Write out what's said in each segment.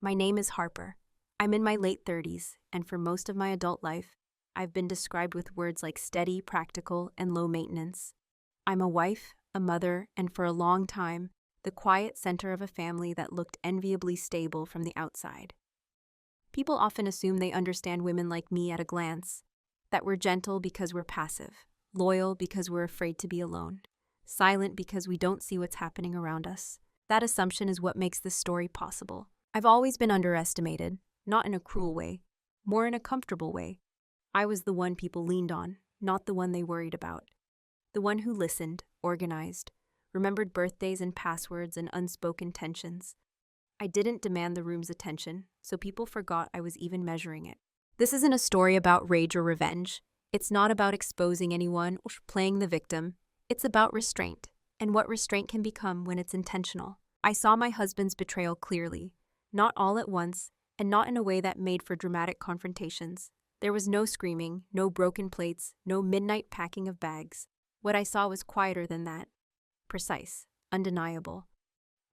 My name is Harper. I'm in my late 30s, and for most of my adult life, I've been described with words like steady, practical, and low maintenance. I'm a wife, a mother, and for a long time, the quiet center of a family that looked enviably stable from the outside. People often assume they understand women like me at a glance, that we're gentle because we're passive, loyal because we're afraid to be alone, silent because we don't see what's happening around us. That assumption is what makes this story possible. I've always been underestimated, not in a cruel way, more in a comfortable way. I was the one people leaned on, not the one they worried about. The one who listened, organized, remembered birthdays and passwords and unspoken tensions. I didn't demand the room's attention, so people forgot I was even measuring it. This isn't a story about rage or revenge. It's not about exposing anyone or playing the victim. It's about restraint, and what restraint can become when it's intentional. I saw my husband's betrayal clearly, not all at once, and not in a way that made for dramatic confrontations. There was no screaming, no broken plates, no midnight packing of bags. What I saw was quieter than that. Precise, undeniable.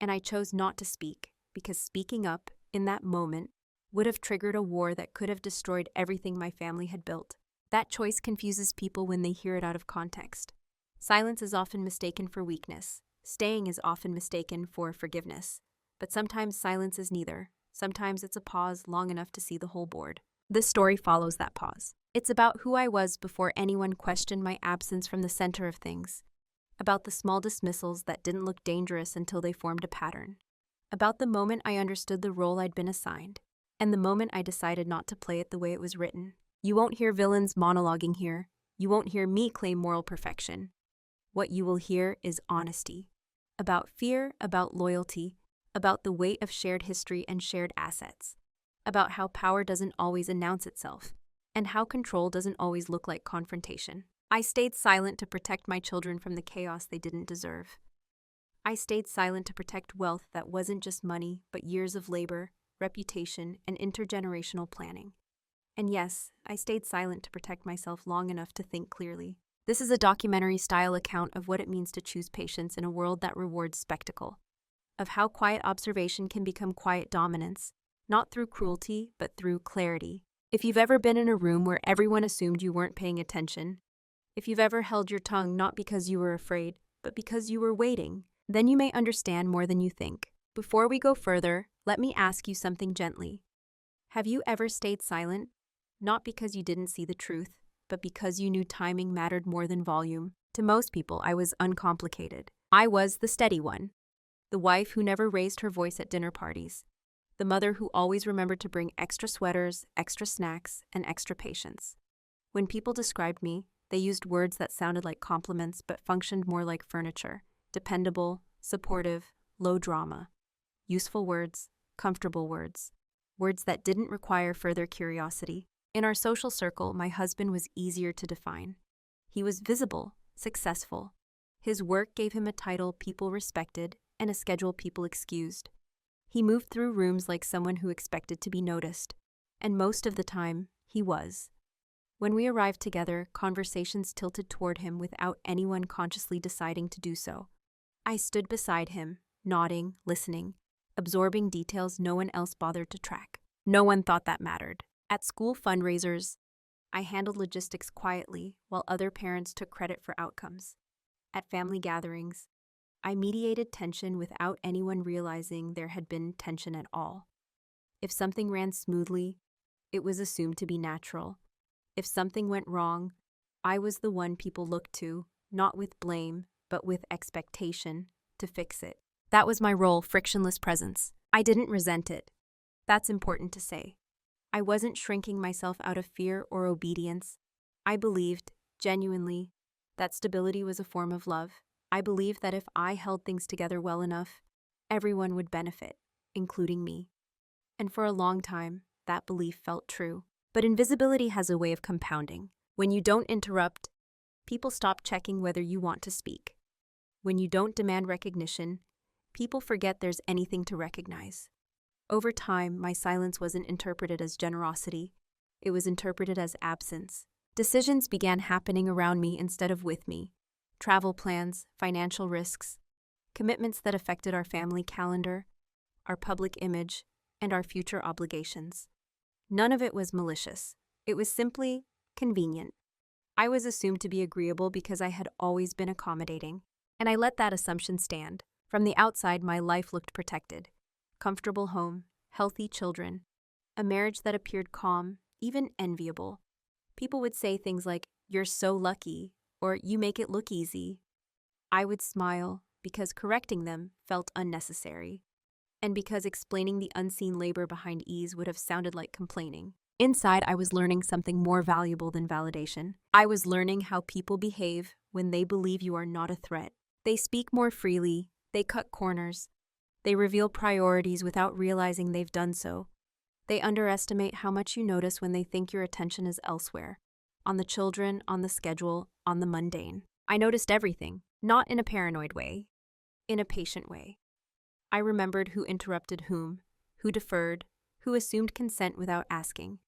And I chose not to speak, because speaking up, in that moment, would have triggered a war that could have destroyed everything my family had built. That choice confuses people when they hear it out of context. Silence is often mistaken for weakness. Staying is often mistaken for forgiveness. But sometimes silence is neither. Sometimes it's a pause long enough to see the whole board. This story follows that pause. It's about who I was before anyone questioned my absence from the center of things. About the small dismissals that didn't look dangerous until they formed a pattern. About the moment I understood the role I'd been assigned. And the moment I decided not to play it the way it was written. You won't hear villains monologuing here. You won't hear me claim moral perfection. What you will hear is honesty. About fear, about loyalty, about the weight of shared history and shared assets. About how power doesn't always announce itself, and how control doesn't always look like confrontation. I stayed silent to protect my children from the chaos they didn't deserve. I stayed silent to protect wealth that wasn't just money, but years of labor, reputation, and intergenerational planning. And yes, I stayed silent to protect myself long enough to think clearly. This is a documentary-style account of what it means to choose patience in a world that rewards spectacle. Of how quiet observation can become quiet dominance, not through cruelty, but through clarity. If you've ever been in a room where everyone assumed you weren't paying attention, if you've ever held your tongue not because you were afraid, but because you were waiting, then you may understand more than you think. Before we go further, let me ask you something gently. Have you ever stayed silent, not because you didn't see the truth, but because you knew timing mattered more than volume? To most people, I was uncomplicated. I was the steady one. The wife who never raised her voice at dinner parties. The mother who always remembered to bring extra sweaters, extra snacks, and extra patience. When people described me, they used words that sounded like compliments but functioned more like furniture. Dependable, supportive, low drama. Useful words, comfortable words. Words that didn't require further curiosity. In our social circle, my husband was easier to define. He was visible, successful. His work gave him a title people respected and a schedule people excused. He moved through rooms like someone who expected to be noticed, and most of the time, he was. When we arrived together, conversations tilted toward him without anyone consciously deciding to do so. I stood beside him, nodding, listening, absorbing details no one else bothered to track. No one thought that mattered. At school fundraisers, I handled logistics quietly while other parents took credit for outcomes. At family gatherings, I mediated tension without anyone realizing there had been tension at all. If something ran smoothly, it was assumed to be natural. If something went wrong, I was the one people looked to, not with blame, but with expectation, to fix it. That was my role, frictionless presence. I didn't resent it. That's important to say. I wasn't shrinking myself out of fear or obedience. I believed, genuinely, that stability was a form of love. I believed that if I held things together well enough, everyone would benefit, including me. And for a long time, that belief felt true. But invisibility has a way of compounding. When you don't interrupt, people stop checking whether you want to speak. When you don't demand recognition, people forget there's anything to recognize. Over time, my silence wasn't interpreted as generosity. It was interpreted as absence. Decisions began happening around me instead of with me. Travel plans, financial risks, commitments that affected our family calendar, our public image, and our future obligations. None of it was malicious. It was simply convenient. I was assumed to be agreeable because I had always been accommodating, and I let that assumption stand. From the outside, my life looked protected. Comfortable home, healthy children, a marriage that appeared calm, even enviable. People would say things like, "You're so lucky," or "You make it look easy." I would smile because correcting them felt unnecessary, and because explaining the unseen labor behind ease would have sounded like complaining. Inside, I was learning something more valuable than validation. I was learning how people behave when they believe you are not a threat. They speak more freely, they cut corners, they reveal priorities without realizing they've done so. They underestimate how much you notice when they think your attention is elsewhere. On the children, on the schedule, on the mundane. I noticed everything, not in a paranoid way, in a patient way. I remembered who interrupted whom, who deferred, who assumed consent without asking.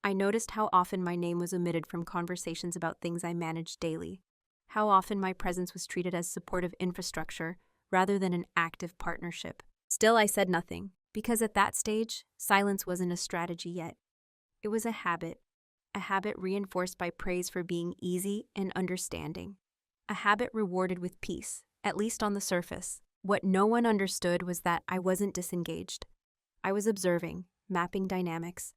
I noticed how often my name was omitted from conversations about things I managed daily, how often my presence was treated as supportive infrastructure rather than an active partnership. Still, I said nothing, because at that stage, silence wasn't a strategy yet. It was a habit reinforced by praise for being easy and understanding, a habit rewarded with peace, at least on the surface. What no one understood was that I wasn't disengaged. I was observing, mapping dynamics,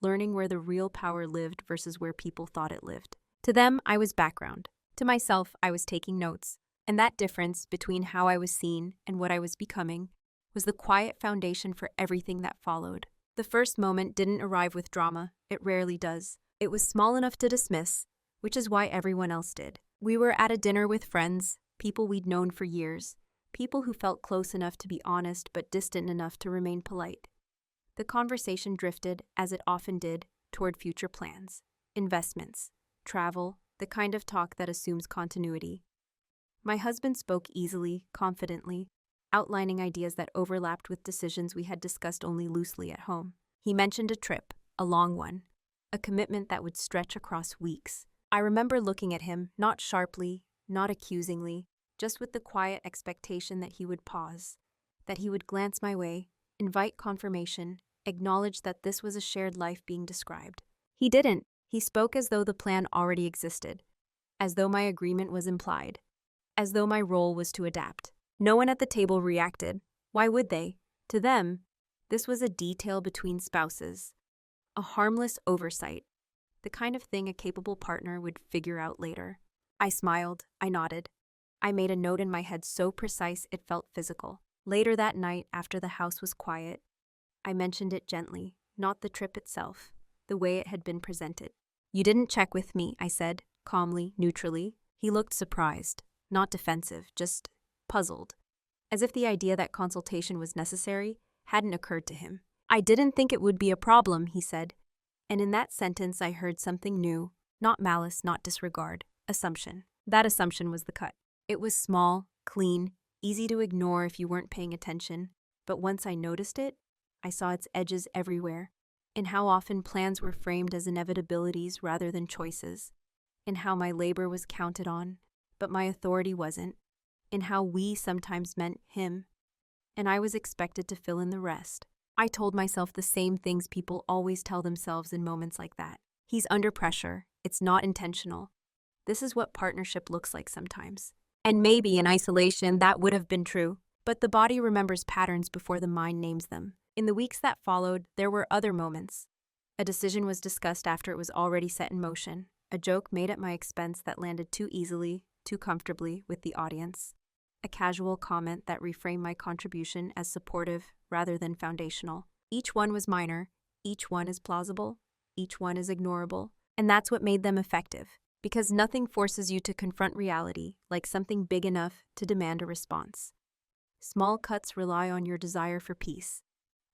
learning where the real power lived versus where people thought it lived. To them, I was background. To myself, I was taking notes. And that difference between how I was seen and what I was becoming was the quiet foundation for everything that followed. The first moment didn't arrive with drama. It rarely does. It was small enough to dismiss, which is why everyone else did. We were at a dinner with friends, people we'd known for years, people who felt close enough to be honest but distant enough to remain polite. The conversation drifted, as it often did, toward future plans, investments, travel, the kind of talk that assumes continuity. My husband spoke easily, confidently, outlining ideas that overlapped with decisions we had discussed only loosely at home. He mentioned a trip, a long one, a commitment that would stretch across weeks. I remember looking at him, not sharply, not accusingly, just with the quiet expectation that he would pause, that he would glance my way, invite confirmation, acknowledge that this was a shared life being described. He didn't. He spoke as though the plan already existed, as though my agreement was implied, as though my role was to adapt. No one at the table reacted. Why would they? To them, this was a detail between spouses, a harmless oversight, the kind of thing a capable partner would figure out later. I smiled, I nodded. I made a note in my head so precise it felt physical. Later that night, after the house was quiet, I mentioned it gently, not the trip itself, the way it had been presented. "You didn't check with me," I said, calmly, neutrally. He looked surprised, not defensive, just puzzled, as if the idea that consultation was necessary hadn't occurred to him. "I didn't think it would be a problem," he said, and in that sentence I heard something new, not malice, not disregard, assumption. That assumption was the cut. It was small, clean, easy to ignore if you weren't paying attention, but once I noticed it, I saw its edges everywhere, in how often plans were framed as inevitabilities rather than choices, in how my labor was counted on, but my authority wasn't, in how we sometimes meant him, and I was expected to fill in the rest. I told myself the same things people always tell themselves in moments like that. He's under pressure. It's not intentional. This is what partnership looks like sometimes. And maybe in isolation that would have been true, but the body remembers patterns before the mind names them. In the weeks that followed, there were other moments. A decision was discussed after it was already set in motion, a joke made at my expense that landed too easily, too comfortably with the audience, a casual comment that reframed my contribution as supportive rather than foundational. Each one was minor, each one is plausible, each one is ignorable, and that's what made them effective, because nothing forces you to confront reality like something big enough to demand a response. Small cuts rely on your desire for peace,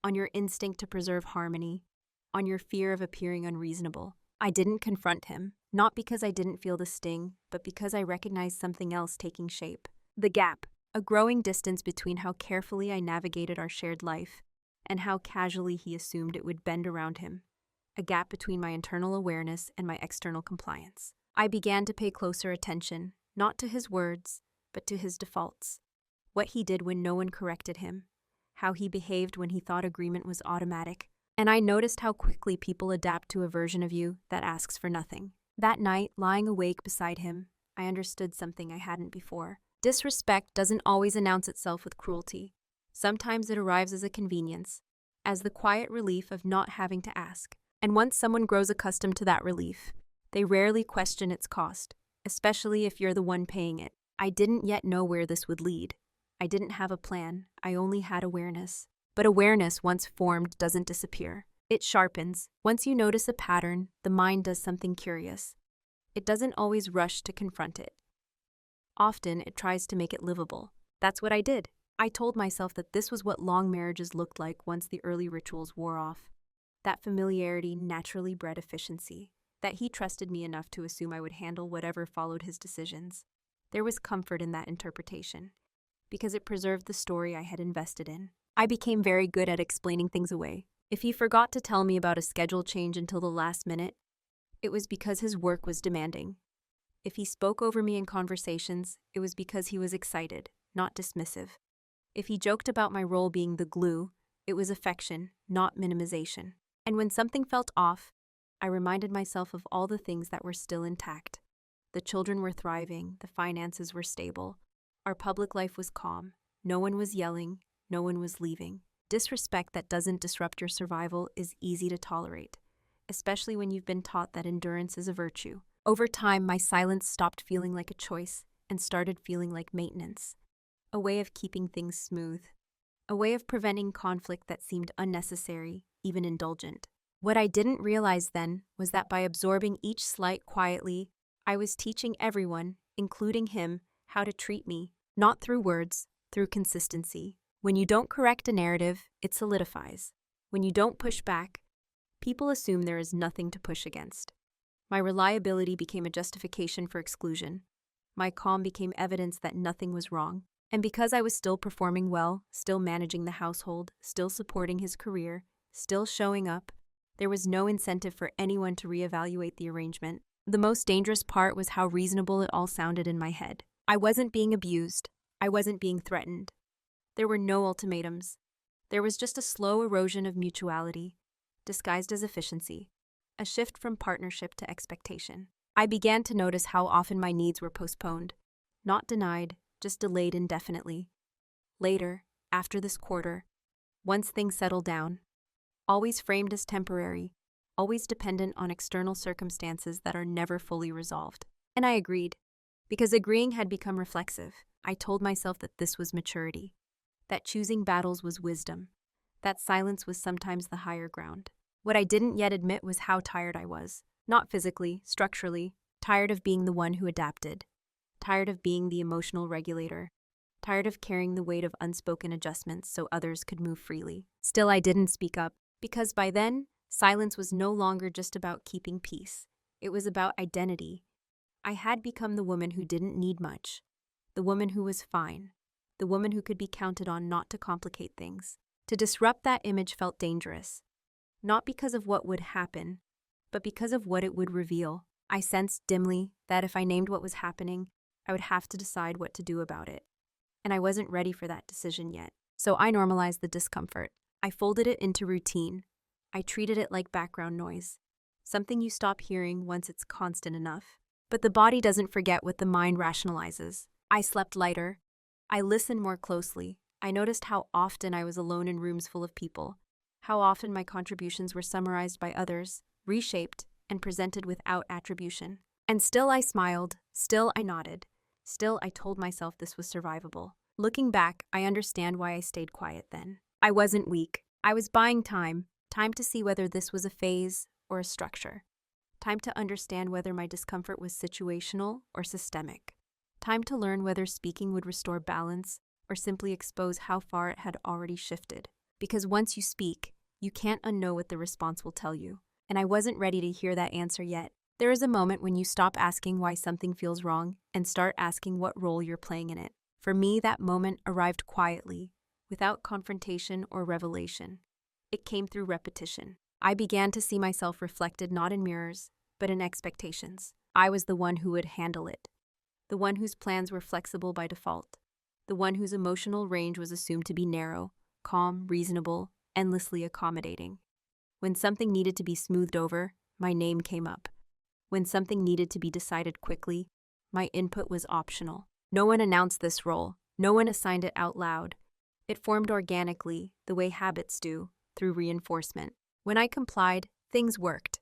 on your instinct to preserve harmony, on your fear of appearing unreasonable. I didn't confront him, not because I didn't feel the sting, but because I recognized something else taking shape. The gap, a growing distance between how carefully I navigated our shared life and how casually he assumed it would bend around him. A gap between my internal awareness and my external compliance. I began to pay closer attention, not to his words, but to his defaults. What he did when no one corrected him, how he behaved when he thought agreement was automatic, and I noticed how quickly people adapt to a version of you that asks for nothing. That night, lying awake beside him, I understood something I hadn't before. Disrespect doesn't always announce itself with cruelty. Sometimes it arrives as a convenience, as the quiet relief of not having to ask. And once someone grows accustomed to that relief, they rarely question its cost, especially if you're the one paying it. I didn't yet know where this would lead. I didn't have a plan, I only had awareness. But awareness, once formed, doesn't disappear. It sharpens. Once you notice a pattern, the mind does something curious. It doesn't always rush to confront it. Often, it tries to make it livable. That's what I did. I told myself that this was what long marriages looked like once the early rituals wore off. That familiarity naturally bred efficiency. That he trusted me enough to assume I would handle whatever followed his decisions. There was comfort in that interpretation, because it preserved the story I had invested in. I became very good at explaining things away. If he forgot to tell me about a schedule change until the last minute, it was because his work was demanding. If he spoke over me in conversations, it was because he was excited, not dismissive. If he joked about my role being the glue, it was affection, not minimization. And when something felt off, I reminded myself of all the things that were still intact. The children were thriving, the finances were stable, our public life was calm, no one was yelling, no one was leaving. Disrespect that doesn't disrupt your survival is easy to tolerate, especially when you've been taught that endurance is a virtue. Over time, my silence stopped feeling like a choice and started feeling like maintenance, a way of keeping things smooth, a way of preventing conflict that seemed unnecessary, even indulgent. What I didn't realize then was that by absorbing each slight quietly, I was teaching everyone, including him, how to treat me, not through words, through consistency. When you don't correct a narrative, it solidifies. When you don't push back, people assume there is nothing to push against. My reliability became a justification for exclusion. My calm became evidence that nothing was wrong. And because I was still performing well, still managing the household, still supporting his career, still showing up, there was no incentive for anyone to reevaluate the arrangement. The most dangerous part was how reasonable it all sounded in my head. I wasn't being abused. I wasn't being threatened. There were no ultimatums. There was just a slow erosion of mutuality, disguised as efficiency, a shift from partnership to expectation. I began to notice how often my needs were postponed, not denied, just delayed indefinitely. Later, after this quarter, once things settled down, always framed as temporary, always dependent on external circumstances that are never fully resolved. And I agreed, because agreeing had become reflexive. I told myself that this was maturity, that choosing battles was wisdom, that silence was sometimes the higher ground. What I didn't yet admit was how tired I was, not physically, structurally, tired of being the one who adapted, tired of being the emotional regulator, tired of carrying the weight of unspoken adjustments so others could move freely. Still, I didn't speak up, because by then, silence was no longer just about keeping peace. It was about identity. I had become the woman who didn't need much, the woman who was fine, the woman who could be counted on not to complicate things. To disrupt that image felt dangerous, not because of what would happen, but because of what it would reveal. I sensed dimly that if I named what was happening, I would have to decide what to do about it. And I wasn't ready for that decision yet. So I normalized the discomfort. I folded it into routine. I treated it like background noise, something you stop hearing once it's constant enough. But the body doesn't forget what the mind rationalizes. I slept lighter. I listened more closely. I noticed how often I was alone in rooms full of people, how often my contributions were summarized by others, reshaped, and presented without attribution. And still I smiled, still I nodded, still I told myself this was survivable. Looking back, I understand why I stayed quiet then. I wasn't weak. I was buying time to see whether this was a phase or a structure, time to understand whether my discomfort was situational or systemic, time to learn whether speaking would restore balance or simply expose how far it had already shifted. Because once you speak, you can't unknow what the response will tell you. And I wasn't ready to hear that answer yet. There is a moment when you stop asking why something feels wrong and start asking what role you're playing in it. For me, that moment arrived quietly, without confrontation or revelation. It came through repetition. I began to see myself reflected not in mirrors, but in expectations. I was the one who would handle it, the one whose plans were flexible by default, the one whose emotional range was assumed to be narrow, calm, reasonable, endlessly accommodating. When something needed to be smoothed over, my name came up. When something needed to be decided quickly, my input was optional. No one announced this role. No one assigned it out loud. It formed organically, the way habits do, through reinforcement. When I complied, things worked.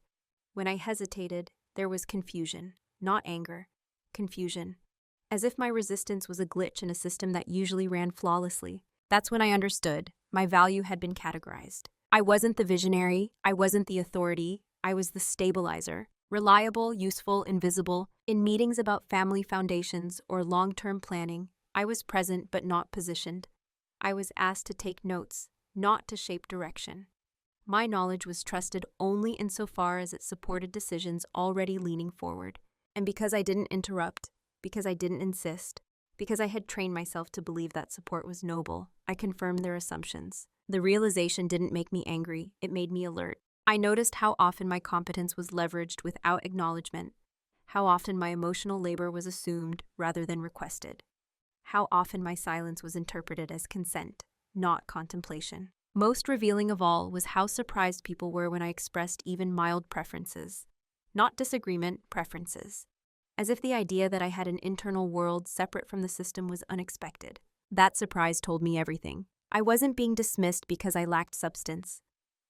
When I hesitated, there was confusion, not anger, confusion. As if my resistance was a glitch in a system that usually ran flawlessly. That's when I understood my value had been categorized. I wasn't the visionary, I wasn't the authority, I was the stabilizer. Reliable, useful, invisible. In meetings about family foundations or long-term planning, I was present but not positioned. I was asked to take notes, not to shape direction. My knowledge was trusted only insofar as it supported decisions already leaning forward. And because I didn't interrupt, because I didn't insist, because I had trained myself to believe that support was noble, I confirmed their assumptions. The realization didn't make me angry, it made me alert. I noticed how often my competence was leveraged without acknowledgement, how often my emotional labor was assumed rather than requested, how often my silence was interpreted as consent, not contemplation. Most revealing of all was how surprised people were when I expressed even mild preferences. Not disagreement, preferences. As if the idea that I had an internal world separate from the system was unexpected. That surprise told me everything. I wasn't being dismissed because I lacked substance.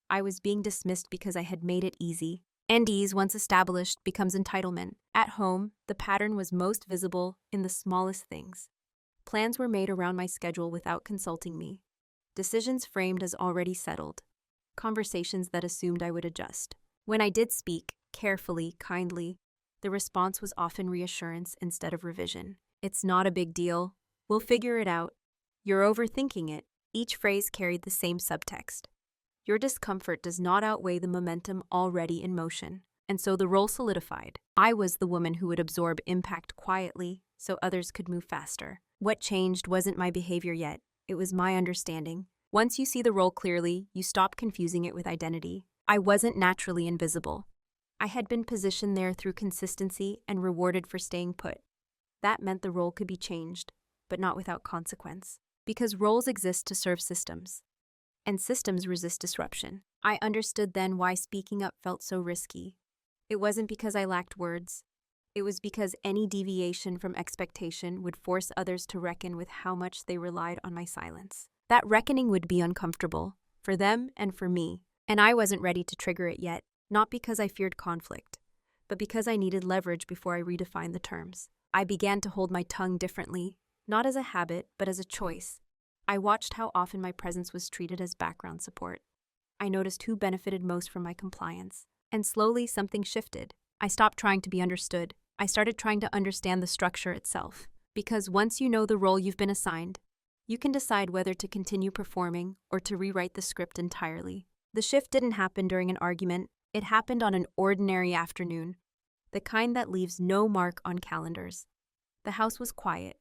I was being dismissed because I had made it easy. And ease, once established, becomes entitlement. At home, the pattern was most visible in the smallest things. Plans were made around my schedule without consulting me. Decisions framed as already settled. Conversations that assumed I would adjust. When I did speak, carefully, kindly, the response was often reassurance instead of revision. It's not a big deal. We'll figure it out. You're overthinking it. Each phrase carried the same subtext. Your discomfort does not outweigh the momentum already in motion. And so the role solidified. I was the woman who would absorb impact quietly so others could move faster. What changed wasn't my behavior yet. It was my understanding. Once you see the role clearly, you stop confusing it with identity. I wasn't naturally invisible. I had been positioned there through consistency and rewarded for staying put. That meant the role could be changed, but not without consequence. Because roles exist to serve systems. And systems resist disruption. I understood then why speaking up felt so risky. It wasn't because I lacked words. It was because any deviation from expectation would force others to reckon with how much they relied on my silence. That reckoning would be uncomfortable, for them and for me, and I wasn't ready to trigger it yet, not because I feared conflict, but because I needed leverage before I redefined the terms. I began to hold my tongue differently, not as a habit, but as a choice. I watched how often my presence was treated as background support. I noticed who benefited most from my compliance. And slowly something shifted. I stopped trying to be understood. I started trying to understand the structure itself. Because once you know the role you've been assigned, you can decide whether to continue performing or to rewrite the script entirely. The shift didn't happen during an argument. It happened on an ordinary afternoon, the kind that leaves no mark on calendars. The house was quiet.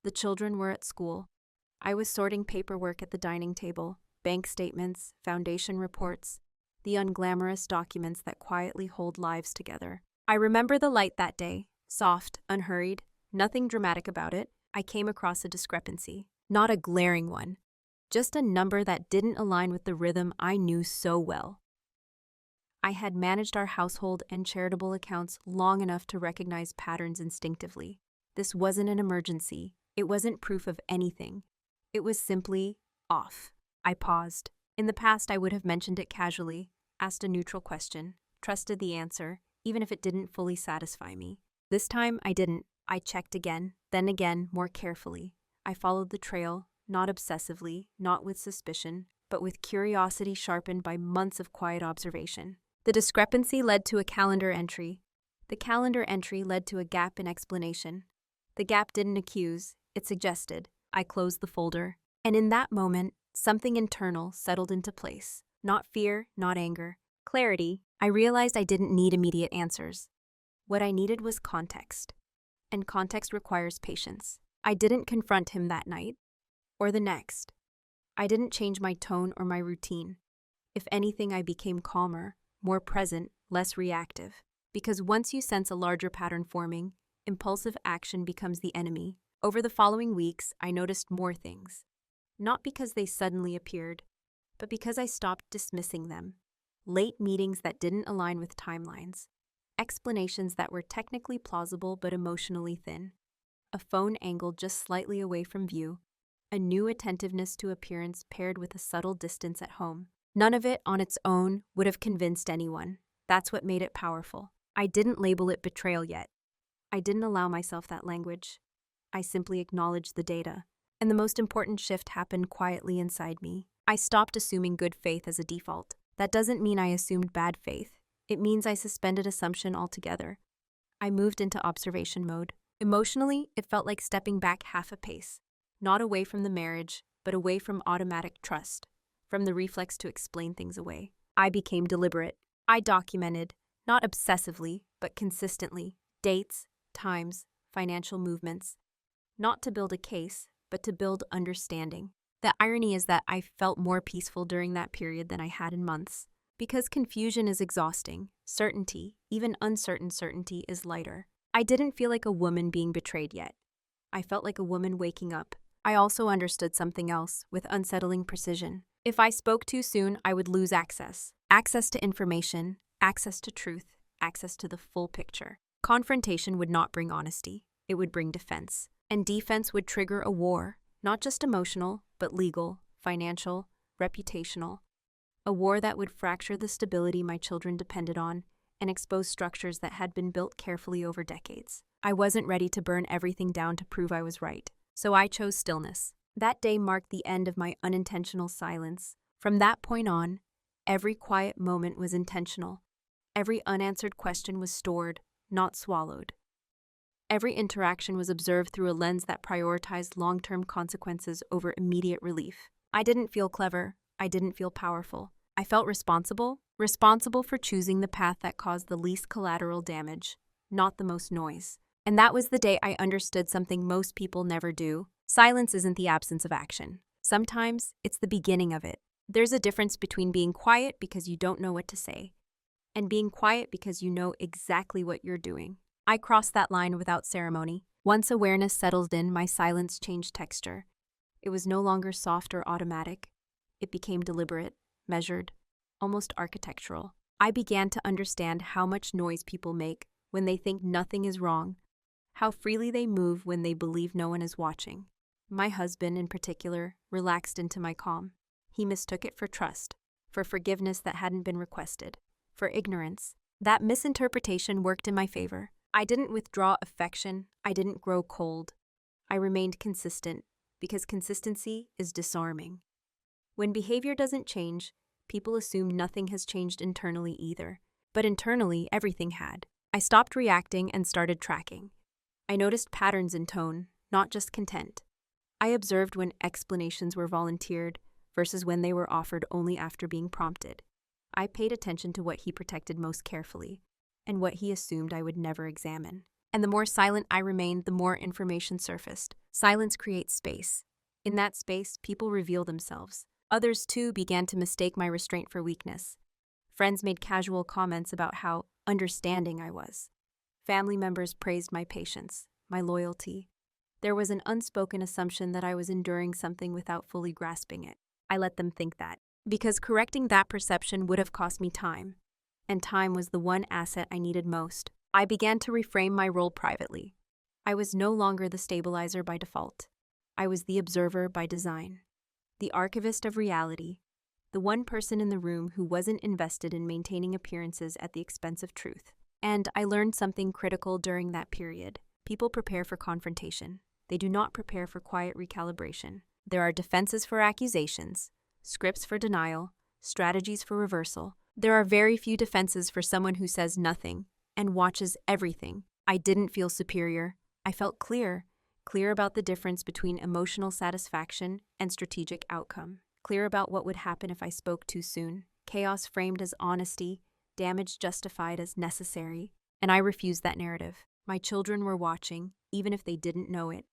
The children were at school. I was sorting paperwork at the dining table, bank statements, foundation reports, the unglamorous documents that quietly hold lives together. I remember the light that day, soft, unhurried, nothing dramatic about it. I came across a discrepancy, not a glaring one, just a number that didn't align with the rhythm I knew so well. I had managed our household and charitable accounts long enough to recognize patterns instinctively. This wasn't an emergency. It wasn't proof of anything. It was simply off. I paused. In the past, I would have mentioned it casually, asked a neutral question, trusted the answer, even if it didn't fully satisfy me. This time, I didn't. I checked again, then again, more carefully. I followed the trail, not obsessively, not with suspicion, but with curiosity sharpened by months of quiet observation. The discrepancy led to a calendar entry. The calendar entry led to a gap in explanation. The gap didn't accuse, it suggested. I closed the folder, and in that moment, something internal settled into place. Not fear, not anger. Clarity. I realized I didn't need immediate answers. What I needed was context. And context requires patience. I didn't confront him that night, or the next. I didn't change my tone or my routine. If anything, I became calmer, more present, less reactive. Because once you sense a larger pattern forming, impulsive action becomes the enemy. Over the following weeks, I noticed more things. not because they suddenly appeared, but because I stopped dismissing them. Late meetings that didn't align with timelines, explanations that were technically plausible but emotionally thin, a phone angled just slightly away from view, a new attentiveness to appearance paired with a subtle distance at home. None of it on its own would have convinced anyone. That's what made it powerful. I didn't label it betrayal yet. I didn't allow myself that language. I simply acknowledged the data. And the most important shift happened quietly inside me. I stopped assuming good faith as a default. That doesn't mean I assumed bad faith. It means I suspended assumption altogether. I moved into observation mode. Emotionally, it felt like stepping back half a pace. Not away from the marriage, but away from automatic trust, from the reflex to explain things away. I became deliberate. I documented, not obsessively, but consistently, dates, times, financial movements. Not to build a case, but to build understanding. The irony is that I felt more peaceful during that period than I had in months. Because confusion is exhausting, certainty, even uncertain certainty, is lighter. I didn't feel like a woman being betrayed yet. I felt like a woman waking up. I also understood something else with unsettling precision. If I spoke too soon, I would lose access. Access to information, access to truth, access to the full picture. Confrontation would not bring honesty. It would bring defense. And defense would trigger a war, not just emotional, but legal, financial, reputational. A war that would fracture the stability my children depended on and expose structures that had been built carefully over decades. I wasn't ready to burn everything down to prove I was right. So I chose stillness. That day marked the end of my unintentional silence. From that point on, every quiet moment was intentional. Every unanswered question was stored, not swallowed. Every interaction was observed through a lens that prioritized long-term consequences over immediate relief. I didn't feel clever. I didn't feel powerful. I felt responsible for choosing the path that caused the least collateral damage, not the most noise. And that was the day I understood something most people never do. Silence isn't the absence of action. Sometimes it's the beginning of it. There's a difference between being quiet because you don't know what to say, and being quiet because you know exactly what you're doing. I crossed that line without ceremony. Once awareness settled in, my silence changed texture. It was no longer soft or automatic. It became deliberate, measured, almost architectural. I began to understand how much noise people make when they think nothing is wrong, how freely they move when they believe no one is watching. My husband, in particular, relaxed into my calm. He mistook it for trust, for forgiveness that hadn't been requested, for ignorance. That misinterpretation worked in my favor. I didn't withdraw affection. I didn't grow cold. I remained consistent, because consistency is disarming. When behavior doesn't change, people assume nothing has changed internally either. But internally, everything had. I stopped reacting and started tracking. I noticed patterns in tone, not just content. I observed when explanations were volunteered versus when they were offered only after being prompted. I paid attention to what he protected most carefully and what he assumed I would never examine. And the more silent I remained, the more information surfaced. Silence creates space. In that space, people reveal themselves. Others, too, began to mistake my restraint for weakness. Friends made casual comments about how understanding I was. Family members praised my patience, my loyalty. There was an unspoken assumption that I was enduring something without fully grasping it. I let them think that, because correcting that perception would have cost me time, and time was the one asset I needed most. I began to reframe my role privately. I was no longer the stabilizer by default. I was the observer by design, the archivist of reality, the one person in the room who wasn't invested in maintaining appearances at the expense of truth. And I learned something critical during that period. People prepare for confrontation. They do not prepare for quiet recalibration. There are defenses for accusations, scripts for denial, strategies for reversal. There are very few defenses for someone who says nothing and watches everything. I didn't feel superior. I felt clear about the difference between emotional satisfaction and strategic outcome, clear about what would happen if I spoke too soon, chaos framed as honesty, damage justified as necessary, and I refused that narrative. My children were watching, even if they didn't know it.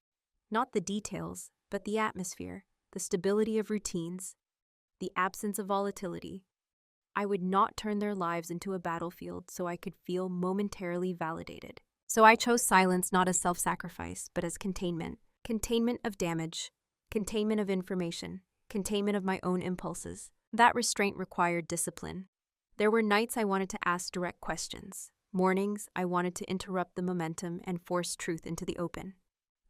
Not the details, but the atmosphere, the stability of routines, the absence of volatility. I would not turn their lives into a battlefield so I could feel momentarily validated. So I chose silence not as self-sacrifice, but as containment. Containment of damage, containment of information, containment of my own impulses. That restraint required discipline. There were nights I wanted to ask direct questions. Mornings, I wanted to interrupt the momentum and force truth into the open.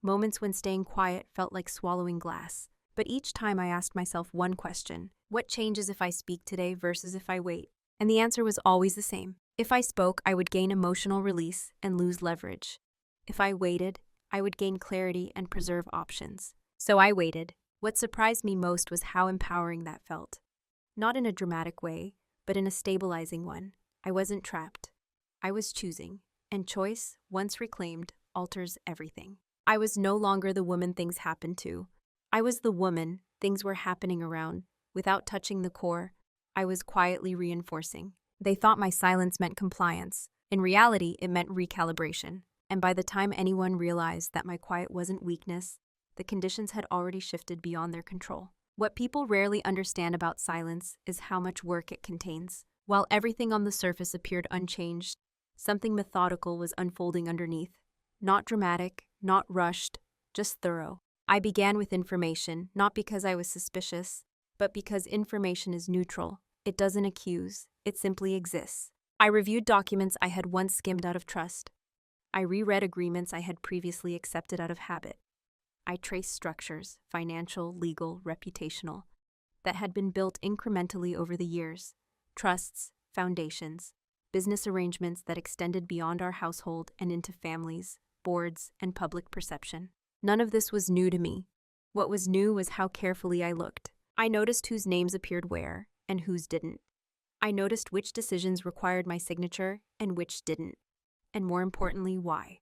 Moments when staying quiet felt like swallowing glass. But each time I asked myself one question: what changes if I speak today versus if I wait? And the answer was always the same. If I spoke, I would gain emotional release and lose leverage. If I waited, I would gain clarity and preserve options. So I waited. What surprised me most was how empowering that felt. Not in a dramatic way, but in a stabilizing one. I wasn't trapped. I was choosing, and choice, once reclaimed, alters everything. I was no longer the woman things happened to. I was the woman things were happening around. Without touching the core, I was quietly reinforcing. They thought my silence meant compliance. In reality, it meant recalibration. And by the time anyone realized that my quiet wasn't weakness, the conditions had already shifted beyond their control. What people rarely understand about silence is how much work it contains. While everything on the surface appeared unchanged, something methodical was unfolding underneath. Not dramatic, not rushed, just thorough. I began with information, not because I was suspicious, but because information is neutral. It doesn't accuse, it simply exists. I reviewed documents I had once skimmed out of trust. I reread agreements I had previously accepted out of habit. I traced structures, financial, legal, reputational, that had been built incrementally over the years. Trusts, foundations, business arrangements that extended beyond our household and into families, boards, and public perception. None of this was new to me. What was new was how carefully I looked. I noticed whose names appeared where and whose didn't. I noticed which decisions required my signature and which didn't, and more importantly, why.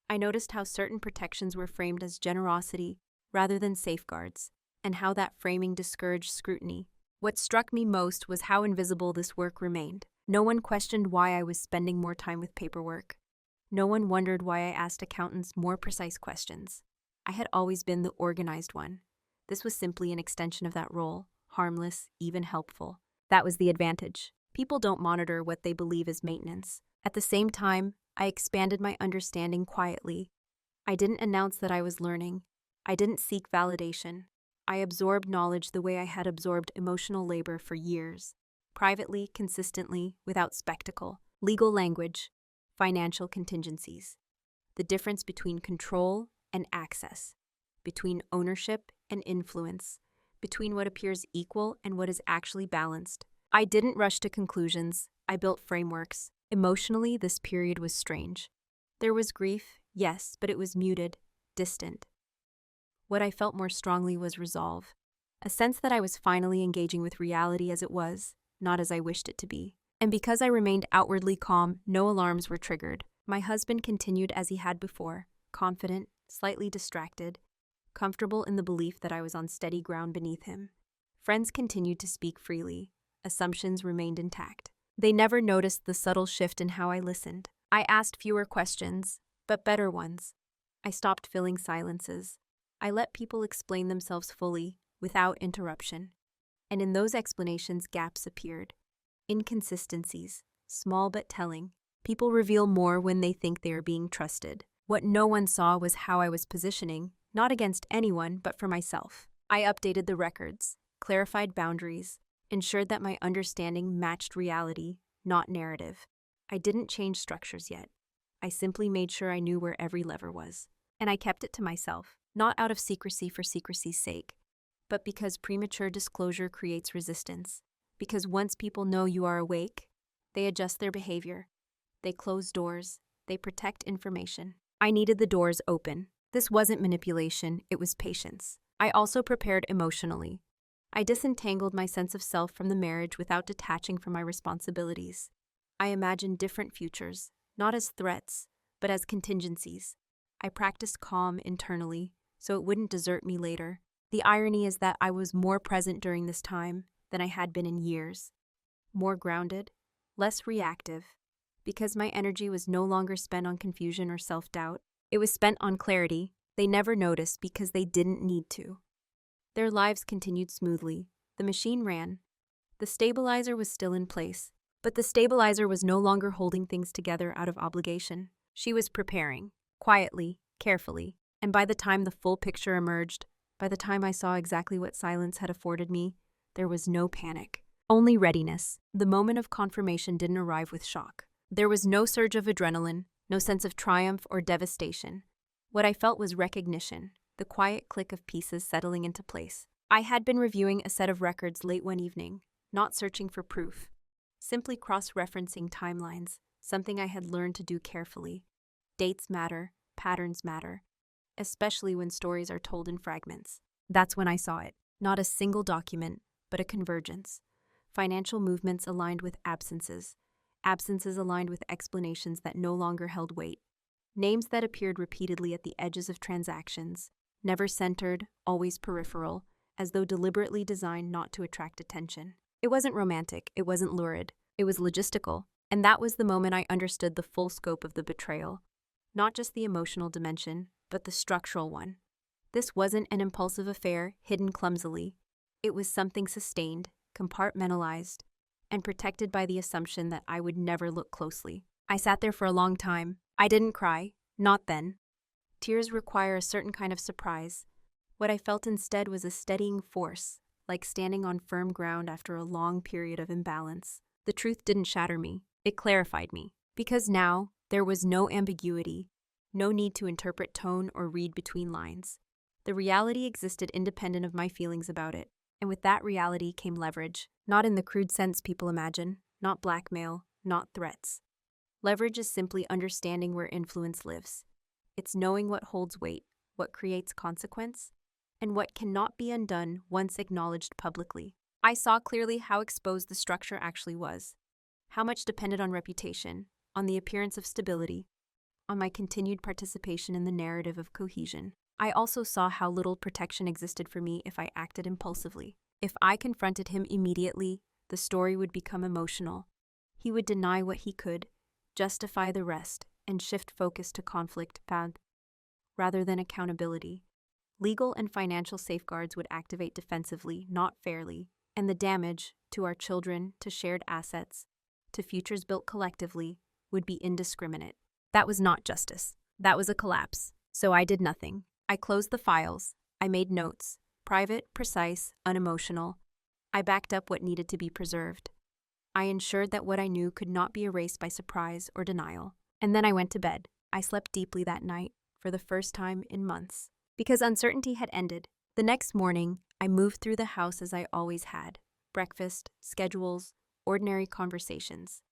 I noticed how certain protections were framed as generosity rather than safeguards, and how that framing discouraged scrutiny. What struck me most was how invisible this work remained. No one questioned why I was spending more time with paperwork. No one wondered why I asked accountants more precise questions. I had always been the organized one. This was simply an extension of that role, harmless, even helpful. That was the advantage. People don't monitor what they believe is maintenance. At the same time, I expanded my understanding quietly. I didn't announce that I was learning. I didn't seek validation. I absorbed knowledge the way I had absorbed emotional labor for years. Privately, consistently, without spectacle. Legal language, financial contingencies. The difference between control and access. Between ownership and influence. Between what appears equal and what is actually balanced. I didn't rush to conclusions. I built frameworks. Emotionally, this period was strange. There was grief, yes, but it was muted, distant. What I felt more strongly was resolve. A sense that I was finally engaging with reality as it was, not as I wished it to be. And because I remained outwardly calm, no alarms were triggered. My husband continued as he had before, confident, slightly distracted, comfortable in the belief that I was on steady ground beneath him. Friends continued to speak freely. Assumptions remained intact. They never noticed the subtle shift in how I listened. I asked fewer questions, but better ones. I stopped filling silences. I let people explain themselves fully, without interruption. And in those explanations, gaps appeared. Inconsistencies, small but telling. People reveal more when they think they are being trusted. What no one saw was how I was positioning, not against anyone, but for myself. I updated the records, clarified boundaries, ensured that my understanding matched reality, not narrative. I didn't change structures yet. I simply made sure I knew where every lever was. And I kept it to myself, not out of secrecy for secrecy's sake, but because premature disclosure creates resistance. Because once people know you are awake, they adjust their behavior. They close doors. They protect information. I needed the doors open. This wasn't manipulation, it was patience. I also prepared emotionally. I disentangled my sense of self from the marriage without detaching from my responsibilities. I imagined different futures, not as threats, but as contingencies. I practiced calm internally, so it wouldn't desert me later. The irony is that I was more present during this time than I had been in years. More grounded, less reactive, because my energy was no longer spent on confusion or self-doubt. It was spent on clarity. They never noticed because they didn't need to. Their lives continued smoothly. The machine ran. The stabilizer was still in place, but the stabilizer was no longer holding things together out of obligation. She was preparing, quietly, carefully, and by the time the full picture emerged, By the time I saw exactly what silence had afforded me, there was no panic, only readiness. The moment of confirmation didn't arrive with shock. There was no surge of adrenaline, no sense of triumph or devastation. What I felt was recognition, the quiet click of pieces settling into place. I had been reviewing a set of records late one evening, not searching for proof, simply cross-referencing timelines, something I had learned to do carefully. Dates matter, patterns matter, especially when stories are told in fragments. That's when I saw it. Not a single document, but a convergence. Financial movements aligned with absences. Absences aligned with explanations that no longer held weight. Names that appeared repeatedly at the edges of transactions, never centered, always peripheral, as though deliberately designed not to attract attention. It wasn't romantic, it wasn't lurid, it was logistical. And that was the moment I understood the full scope of the betrayal. Not just the emotional dimension, but the structural one. This wasn't an impulsive affair hidden clumsily. It was something sustained, compartmentalized, and protected by the assumption that I would never look closely. I sat there for a long time. I didn't cry, not then. Tears require a certain kind of surprise. What I felt instead was a steadying force, like standing on firm ground after a long period of imbalance. The truth didn't shatter me, it clarified me. Because now, there was no ambiguity, no need to interpret tone or read between lines. The reality existed independent of my feelings about it. And with that reality came leverage, not in the crude sense people imagine, not blackmail, not threats. Leverage is simply understanding where influence lives. It's knowing what holds weight, what creates consequence, and what cannot be undone once acknowledged publicly. I saw clearly how exposed the structure actually was, how much depended on reputation, on the appearance of stability, on my continued participation in the narrative of cohesion. I also saw how little protection existed for me if I acted impulsively. If I confronted him immediately, the story would become emotional. He would deny what he could, justify the rest, and shift focus to conflict path rather than accountability. Legal and financial safeguards would activate defensively, not fairly, and the damage to our children, to shared assets, to futures built collectively, would be indiscriminate. That was not justice. That was a collapse. So I did nothing. I closed the files. I made notes. Private, precise, unemotional. I backed up what needed to be preserved. I ensured that what I knew could not be erased by surprise or denial. And then I went to bed. I slept deeply that night, for the first time in months. Because uncertainty had ended. The next morning, I moved through the house as I always had. Breakfast, schedules, ordinary conversations.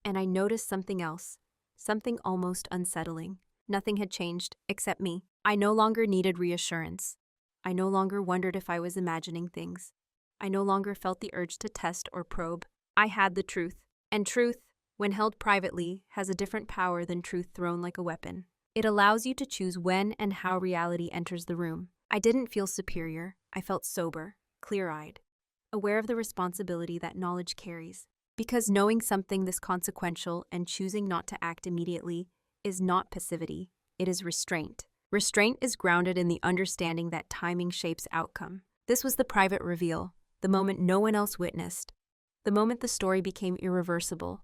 And I noticed something else. Something almost unsettling. Nothing had changed, except me. I no longer needed reassurance. I no longer wondered if I was imagining things. I no longer felt the urge to test or probe. I had the truth. And truth, when held privately, has a different power than truth thrown like a weapon. It allows you to choose when and how reality enters the room. I didn't feel superior. I felt sober, clear-eyed, aware of the responsibility that knowledge carries. Because knowing something this consequential and choosing not to act immediately is not passivity, it is restraint. Restraint is grounded in the understanding that timing shapes outcome. This was the private reveal, the moment no one else witnessed, the moment the story became irreversible,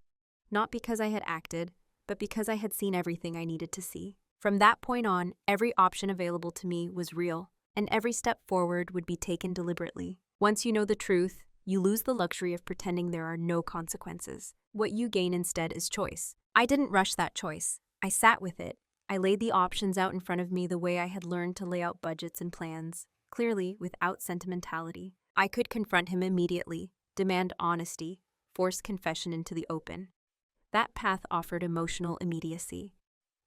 not because I had acted, but because I had seen everything I needed to see. From that point on, every option available to me was real, and every step forward would be taken deliberately. Once you know the truth, you lose the luxury of pretending there are no consequences. What you gain instead is choice. I didn't rush that choice. I sat with it. I laid the options out in front of me the way I had learned to lay out budgets and plans, clearly without sentimentality. I could confront him immediately, demand honesty, force confession into the open. That path offered emotional immediacy,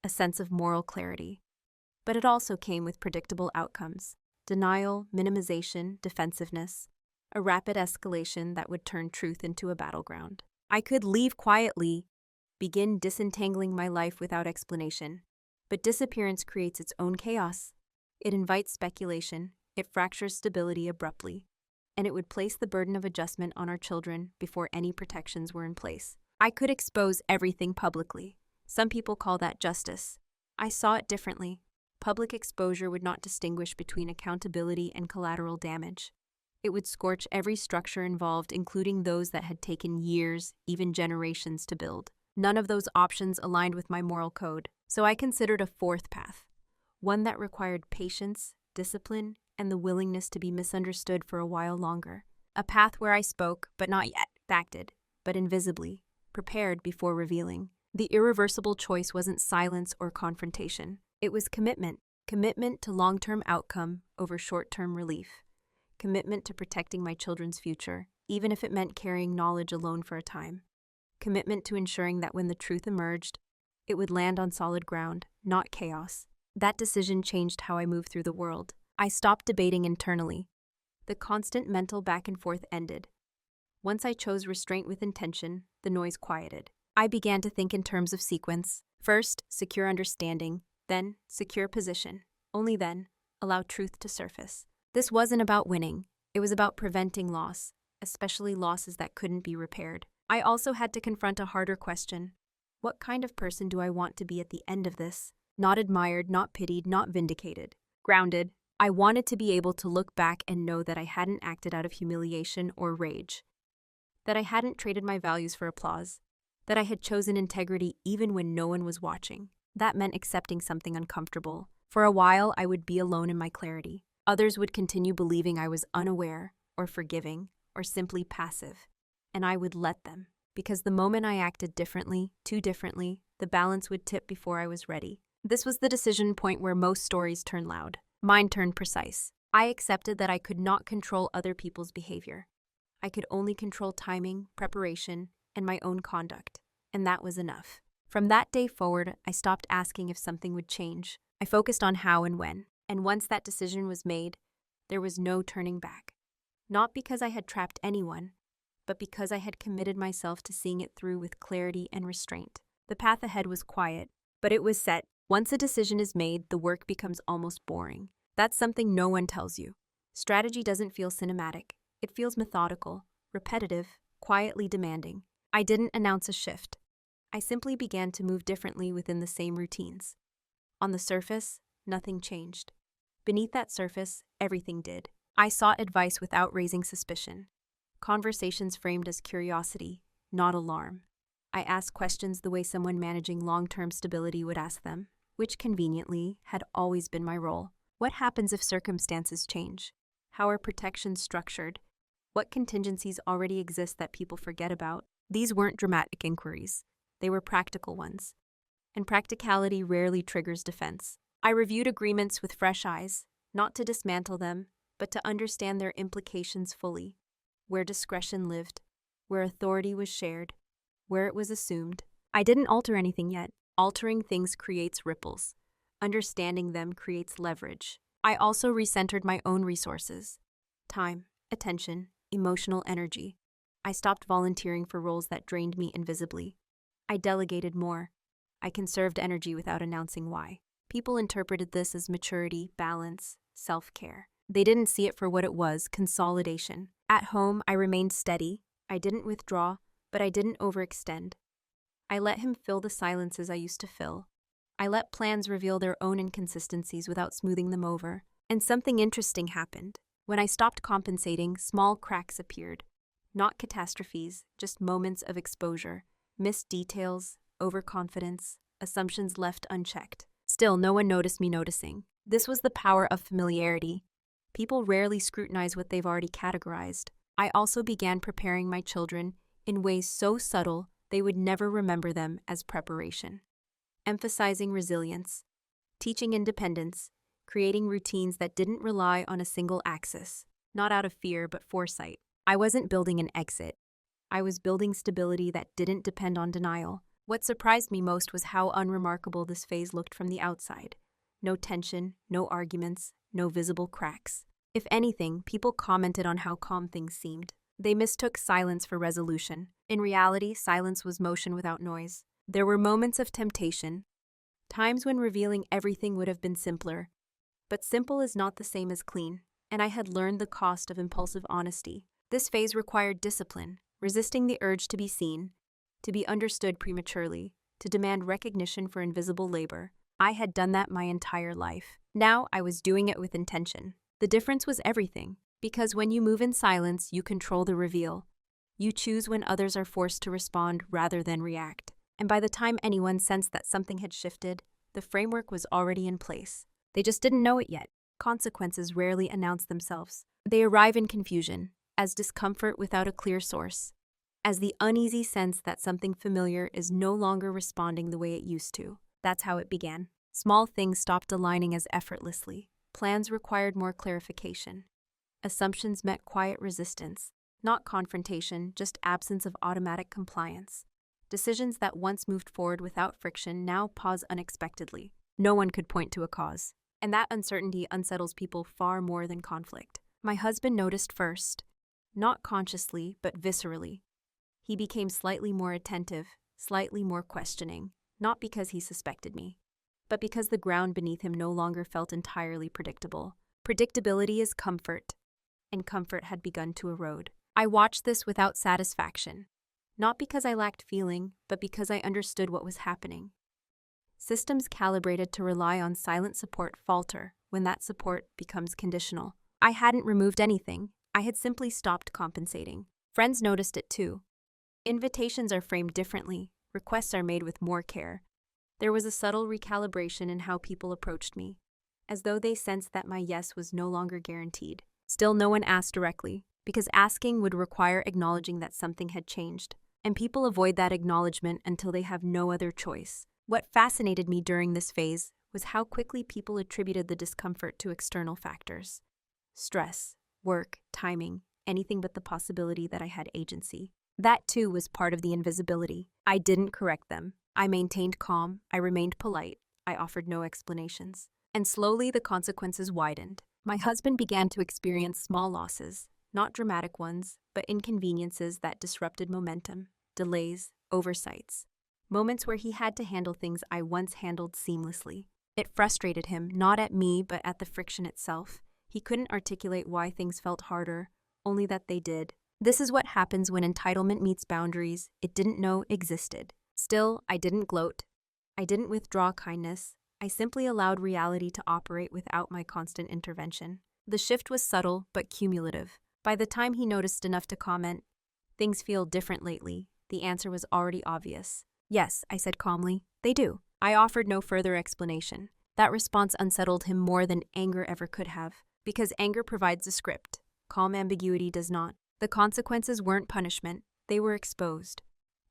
a sense of moral clarity. But it also came with predictable outcomes: denial, minimization, defensiveness, a rapid escalation that would turn truth into a battleground. I could leave quietly, begin disentangling my life without explanation. But disappearance creates its own chaos. It invites speculation, it fractures stability abruptly, and it would place the burden of adjustment on our children before any protections were in place. I could expose everything publicly. Some people call that justice. I saw it differently. Public exposure would not distinguish between accountability and collateral damage. It would scorch every structure involved, including those that had taken years, even generations, to build. None of those options aligned with my moral code, so I considered a fourth path, one that required patience, discipline, and the willingness to be misunderstood for a while longer. A path where I spoke, but not yet acted, but invisibly, prepared before revealing. The irreversible choice wasn't silence or confrontation. It was commitment. Commitment to long-term outcome over short-term relief. Commitment to protecting my children's future, even if it meant carrying knowledge alone for a time. Commitment to ensuring that when the truth emerged, it would land on solid ground, not chaos. That decision changed how I moved through the world. I stopped debating internally. The constant mental back and forth ended. Once I chose restraint with intention, the noise quieted. I began to think in terms of sequence. First, secure understanding, then, secure position. Only then, allow truth to surface. This wasn't about winning. It was about preventing loss, especially losses that couldn't be repaired. I also had to confront a harder question. What kind of person do I want to be at the end of this? Not admired, not pitied, not vindicated. Grounded. I wanted to be able to look back and know that I hadn't acted out of humiliation or rage. That I hadn't traded my values for applause. That I had chosen integrity even when no one was watching. That meant accepting something uncomfortable. For a while, I would be alone in my clarity. Others would continue believing I was unaware, or forgiving, or simply passive. And I would let them. Because the moment I acted differently, too differently, the balance would tip before I was ready. This was the decision point where most stories turn loud. Mine turned precise. I accepted that I could not control other people's behavior. I could only control timing, preparation, and my own conduct. And that was enough. From that day forward, I stopped asking if something would change. I focused on how and when. And once that decision was made, there was no turning back. Not because I had trapped anyone, but because I had committed myself to seeing it through with clarity and restraint. The path ahead was quiet, but it was set. Once a decision is made, the work becomes almost boring. That's something no one tells you. Strategy doesn't feel cinematic. It feels methodical, repetitive, quietly demanding. I didn't announce a shift. I simply began to move differently within the same routines. On the surface, nothing changed. Beneath that surface, everything did. I sought advice without raising suspicion. Conversations framed as curiosity, not alarm. I asked questions the way someone managing long-term stability would ask them, which conveniently had always been my role. What happens if circumstances change? How are protections structured? What contingencies already exist that people forget about? These weren't dramatic inquiries. They were practical ones. And practicality rarely triggers defense. I reviewed agreements with fresh eyes, not to dismantle them, but to understand their implications fully. Where discretion lived, where authority was shared, where it was assumed. I didn't alter anything yet. Altering things creates ripples. Understanding them creates leverage. I also recentered my own resources. Time, attention, emotional energy. I stopped volunteering for roles that drained me invisibly. I delegated more. I conserved energy without announcing why. People interpreted this as maturity, balance, self-care. They didn't see it for what it was, consolidation. At home, I remained steady. I didn't withdraw, but I didn't overextend. I let him fill the silences I used to fill. I let plans reveal their own inconsistencies without smoothing them over. And something interesting happened. When I stopped compensating, small cracks appeared. Not catastrophes, just moments of exposure. Missed details, overconfidence, assumptions left unchecked. Still, no one noticed me noticing. This was the power of familiarity. People rarely scrutinize what they've already categorized. I also began preparing my children in ways so subtle they would never remember them as preparation. Emphasizing resilience, teaching independence, creating routines that didn't rely on a single axis, not out of fear but foresight. I wasn't building an exit. I was building stability that didn't depend on denial. What surprised me most was how unremarkable this phase looked from the outside. No tension, no arguments, no visible cracks. If anything, people commented on how calm things seemed. They mistook silence for resolution. In reality, silence was motion without noise. There were moments of temptation, times when revealing everything would have been simpler. But simple is not the same as clean, and I had learned the cost of impulsive honesty. This phase required discipline, resisting the urge to be seen, to be understood prematurely, to demand recognition for invisible labor. I had done that my entire life. Now I was doing it with intention. The difference was everything, because when you move in silence, you control the reveal. You choose when others are forced to respond rather than react. And by the time anyone sensed that something had shifted, the framework was already in place. They just didn't know it yet. consequences rarely announce themselves. They arrive in confusion, as discomfort without a clear source, as the uneasy sense that something familiar is no longer responding the way it used to. That's how it began. Small things stopped aligning as effortlessly. Plans required more clarification. Assumptions met quiet resistance, not confrontation, just absence of automatic compliance. Decisions that once moved forward without friction now pause unexpectedly. No one could point to a cause. And that uncertainty unsettles people far more than conflict. My husband noticed first, not consciously, but viscerally. He became slightly more attentive, slightly more questioning, not because he suspected me, but because the ground beneath him no longer felt entirely predictable. Predictability is comfort, and comfort had begun to erode. I watched this without satisfaction, not because I lacked feeling, but because I understood what was happening. Systems calibrated to rely on silent support falter when that support becomes conditional. I hadn't removed anything. I had simply stopped compensating. Friends noticed it too. Invitations are framed differently. Requests are made with more care. There was a subtle recalibration in how people approached me, as though they sensed that my yes was no longer guaranteed. Still, no one asked directly, because asking would require acknowledging that something had changed, and people avoid that acknowledgement until they have no other choice. What fascinated me during this phase was how quickly people attributed the discomfort to external factors. Stress, work, timing, anything but the possibility that I had agency. That too was part of the invisibility. I didn't correct them. I maintained calm, I remained polite, I offered no explanations. And slowly the consequences widened. My husband began to experience small losses, not dramatic ones, but inconveniences that disrupted momentum, delays, oversights. Moments where he had to handle things I once handled seamlessly. It frustrated him, not at me, but at the friction itself. He couldn't articulate why things felt harder, only that they did. This is what happens when entitlement meets boundaries it didn't know existed. Still, I didn't gloat. I didn't withdraw kindness. I simply allowed reality to operate without my constant intervention. The shift was subtle, but cumulative. By the time he noticed enough to comment, "Things feel different lately," the answer was already obvious. "Yes," I said calmly, "they do." I offered no further explanation. That response unsettled him more than anger ever could have, because anger provides a script. Calm ambiguity does not. The consequences weren't punishment, they were exposed.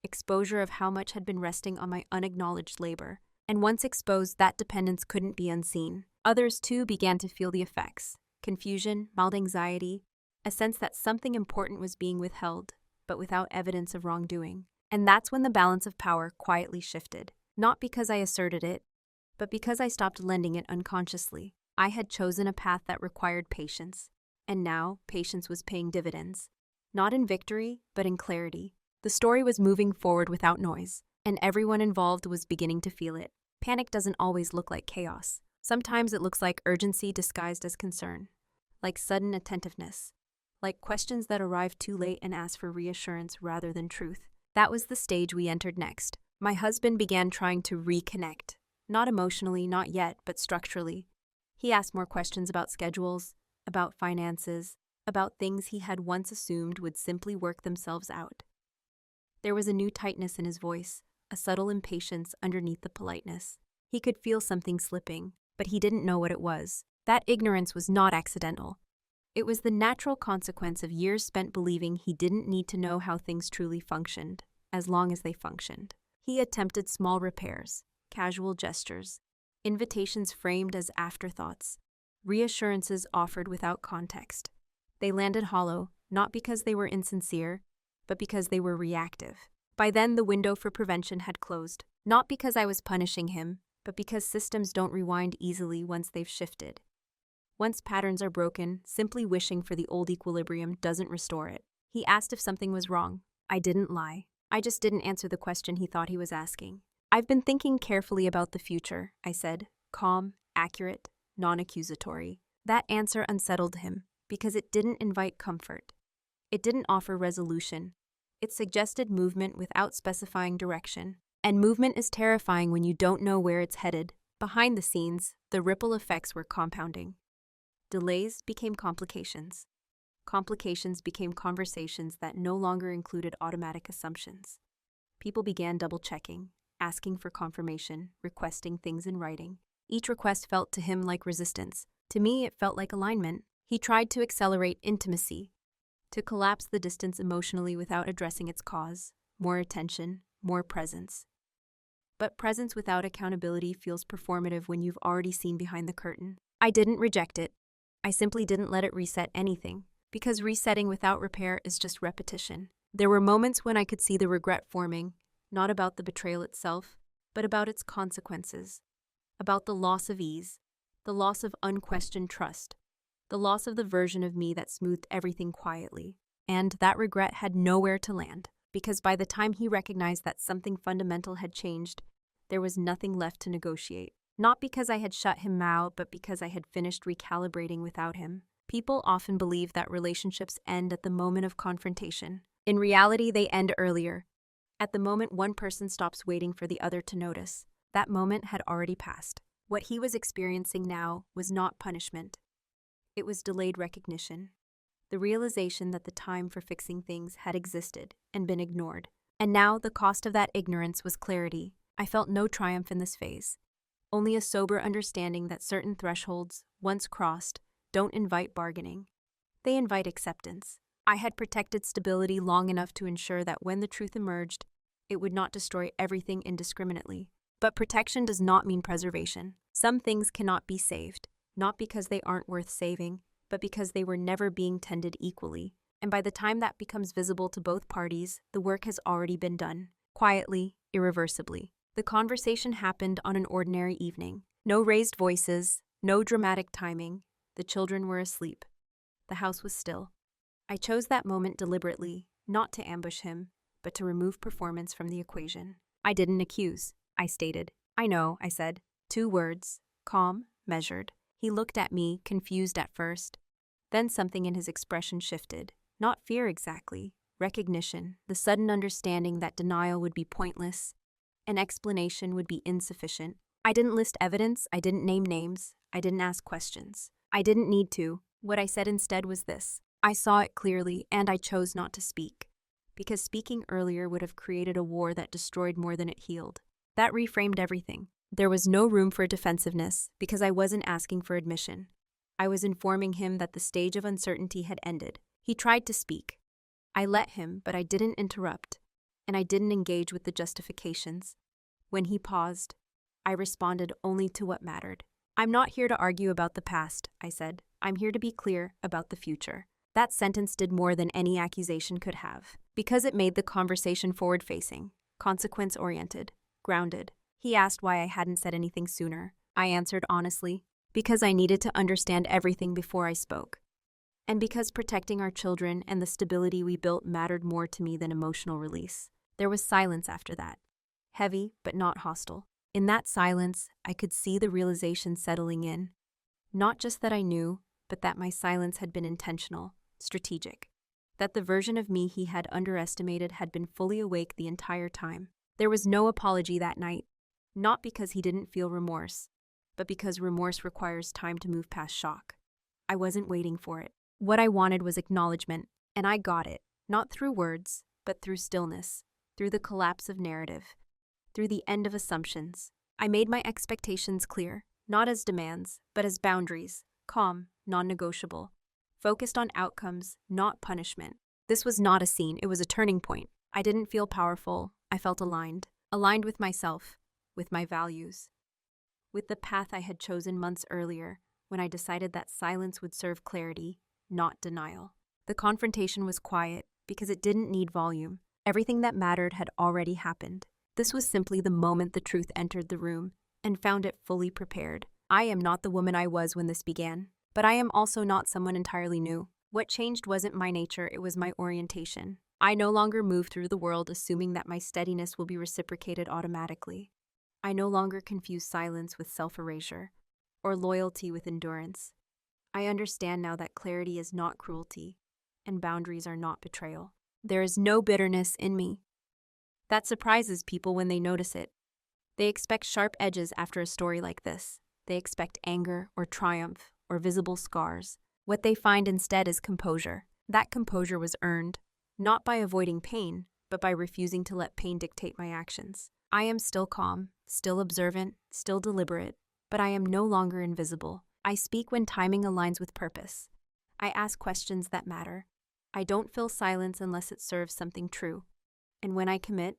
Exposure of how much had been resting on my unacknowledged labor. And once exposed, that dependence couldn't be unseen. Others too began to feel the effects. Confusion, mild anxiety, a sense that something important was being withheld, but without evidence of wrongdoing. And that's when the balance of power quietly shifted. Not because I asserted it, but because I stopped lending it unconsciously. I had chosen a path that required patience, and now patience was paying dividends. Not in victory, but in clarity. The story was moving forward without noise, and everyone involved was beginning to feel it. Panic doesn't always look like chaos. Sometimes it looks like urgency disguised as concern, like sudden attentiveness, like questions that arrive too late and ask for reassurance rather than truth. That was the stage we entered next. My husband began trying to reconnect. Not emotionally, not yet, but structurally. He asked more questions about schedules, about finances, about things he had once assumed would simply work themselves out. There was a new tightness in his voice, a subtle impatience underneath the politeness. He could feel something slipping, but he didn't know what it was. That ignorance was not accidental. It was the natural consequence of years spent believing he didn't need to know how things truly functioned, as long as they functioned. He attempted small repairs, casual gestures, invitations framed as afterthoughts, reassurances offered without context. They landed hollow, not because they were insincere, but because they were reactive. By then, the window for prevention had closed, not because I was punishing him, but because systems don't rewind easily once they've shifted. Once patterns are broken, simply wishing for the old equilibrium doesn't restore it. He asked if something was wrong. I didn't lie. I just didn't answer the question he thought he was asking. "I've been thinking carefully about the future," I said, calm, accurate, non-accusatory. That answer unsettled him, because it didn't invite comfort. It didn't offer resolution. It suggested movement without specifying direction. And movement is terrifying when you don't know where it's headed. Behind the scenes, the ripple effects were compounding. Delays became complications. Complications became conversations that no longer included automatic assumptions. People began double-checking, asking for confirmation, requesting things in writing. Each request felt to him like resistance. To me, it felt like alignment. He tried to accelerate intimacy, to collapse the distance emotionally without addressing its cause. More attention, more presence. But presence without accountability feels performative when you've already seen behind the curtain. I didn't reject it. I simply didn't let it reset anything, because resetting without repair is just repetition. There were moments when I could see the regret forming, not about the betrayal itself, but about its consequences, about the loss of ease, the loss of unquestioned trust, the loss of the version of me that smoothed everything quietly. And that regret had nowhere to land, because by the time he recognized that something fundamental had changed, there was nothing left to negotiate. Not because I had shut him out, but because I had finished recalibrating without him. People often believe that relationships end at the moment of confrontation. In reality, they end earlier. At the moment one person stops waiting for the other to notice. That moment had already passed. What he was experiencing now was not punishment. It was delayed recognition. The realization that the time for fixing things had existed and been ignored. And now the cost of that ignorance was clarity. I felt no triumph in this phase. Only a sober understanding that certain thresholds, once crossed, don't invite bargaining. They invite acceptance. I had protected stability long enough to ensure that when the truth emerged, it would not destroy everything indiscriminately. But protection does not mean preservation. Some things cannot be saved, not because they aren't worth saving, but because they were never being tended equally. And by the time that becomes visible to both parties, the work has already been done. Quietly, irreversibly. The conversation happened on an ordinary evening. No raised voices, no dramatic timing. The children were asleep. The house was still. I chose that moment deliberately, not to ambush him, but to remove performance from the equation. I didn't accuse, I stated. I know, I said. 2 words. Calm, measured. He looked at me, confused at first. Then something in his expression shifted. Not fear exactly. Recognition, the sudden understanding that denial would be pointless. An explanation would be insufficient. I didn't list evidence, I didn't name names, I didn't ask questions. I didn't need to. What I said instead was this. I saw it clearly, and I chose not to speak. Because speaking earlier would have created a war that destroyed more than it healed. That reframed everything. There was no room for defensiveness, because I wasn't asking for admission. I was informing him that the stage of uncertainty had ended. He tried to speak. I let him, but I didn't interrupt. And I didn't engage with the justifications. When he paused, I responded only to what mattered. I'm not here to argue about the past, I said. I'm here to be clear about the future. That sentence did more than any accusation could have, because it made the conversation forward-facing, consequence-oriented, grounded. He asked why I hadn't said anything sooner. I answered honestly, because I needed to understand everything before I spoke. And because protecting our children and the stability we built mattered more to me than emotional release. There was silence after that. Heavy, but not hostile. In that silence, I could see the realization settling in. Not just that I knew, but that my silence had been intentional, strategic. That the version of me he had underestimated had been fully awake the entire time. There was no apology that night. Not because he didn't feel remorse, but because remorse requires time to move past shock. I wasn't waiting for it. What I wanted was acknowledgement, and I got it, not through words, but through stillness, through the collapse of narrative, through the end of assumptions. I made my expectations clear, not as demands, but as boundaries, calm, non-negotiable, focused on outcomes, not punishment. This was not a scene, it was a turning point. I didn't feel powerful, I felt aligned with myself, with my values, with the path I had chosen months earlier when I decided that silence would serve clarity, not denial. The confrontation was quiet because it didn't need volume. Everything that mattered had already happened. This was simply the moment the truth entered the room and found it fully prepared. I am not the woman I was when this began, but I am also not someone entirely new. What changed wasn't my nature, it was my orientation. I no longer move through the world assuming that my steadiness will be reciprocated automatically. I no longer confuse silence with self-erasure or loyalty with endurance. I understand now that clarity is not cruelty and boundaries are not betrayal. There is no bitterness in me. That surprises people when they notice it. They expect sharp edges after a story like this. They expect anger or triumph or visible scars. What they find instead is composure. That composure was earned, not by avoiding pain, but by refusing to let pain dictate my actions. I am still calm, still observant, still deliberate, but I am no longer invisible. I speak when timing aligns with purpose. I ask questions that matter. I don't fill silence unless it serves something true. And when I commit,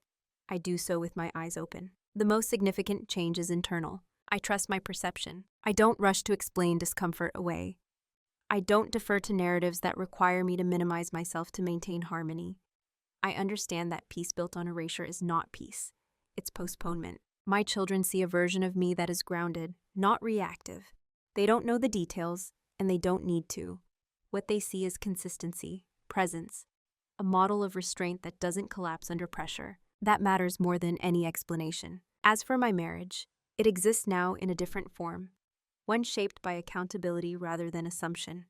I do so with my eyes open. The most significant change is internal. I trust my perception. I don't rush to explain discomfort away. I don't defer to narratives that require me to minimize myself to maintain harmony. I understand that peace built on erasure is not peace. It's postponement. My children see a version of me that is grounded, not reactive. They don't know the details, and they don't need to. What they see is consistency, presence, a model of restraint that doesn't collapse under pressure. That matters more than any explanation. As for my marriage, it exists now in a different form, one shaped by accountability rather than assumption.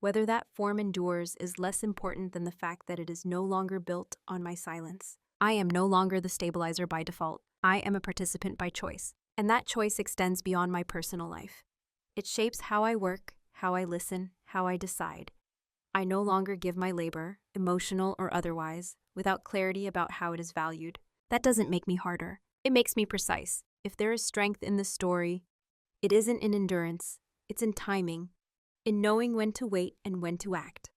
Whether that form endures is less important than the fact that it is no longer built on my silence. I am no longer the stabilizer by default. I am a participant by choice, and that choice extends beyond my personal life. It shapes how I work, how I listen, how I decide. I no longer give my labor, emotional or otherwise, without clarity about how it is valued. That doesn't make me harder. It makes me precise. If there is strength in this story, it isn't in endurance, it's in timing, in knowing when to wait and when to act,